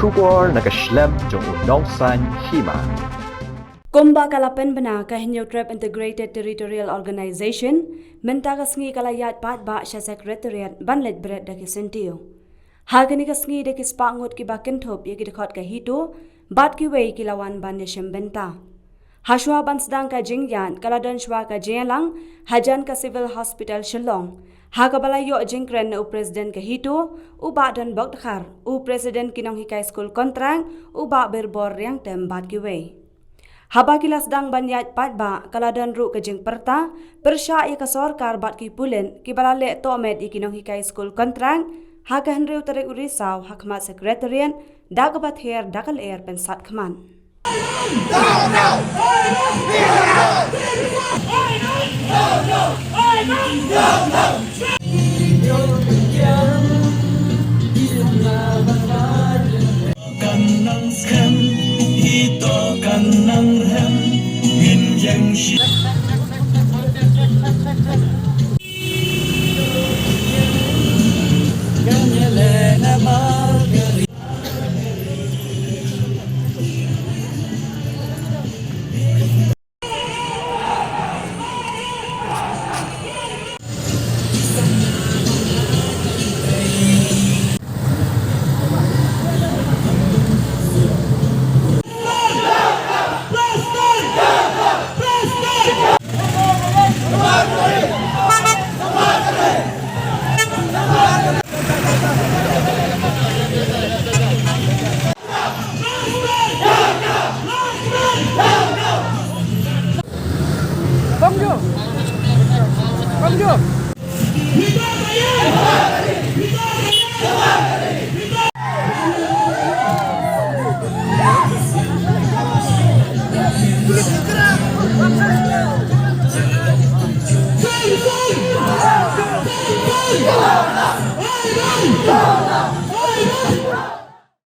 Shubor nakaslem jong unongsan Hima. Kumba kalapen bena kahinyo Trap Integrated Territorial Organization menta kasngi kalayat patba sya Secretariat banlet Bret daki Syntiew. Hagani kasngi daki spangut ki bakin thop ye ki dekhot ka Hito bat ki wei kilawan ban yasham benta. Hashwa ban sedang ka jingyan kaladan shwa ka jelang hajan ka Civil Hospital Shillong. Hagabala yo jingkren u Presiden ka Hito u ba dan bagdkhar u Presiden kinong hikai school kontrang u ba berbor yang tem bat ki wei. Haba kilas dang banyat patba kaladan ru kejeng perta persya ia kasorkar bat ki pulen ki balale tomet ikinong hikai school kontrang haga henriu tarik urisau hakmat Secretariat dagabat her dakal air pensat keman. Kanang skem Hito kanang rem min yang shi Ganyele na margari Go!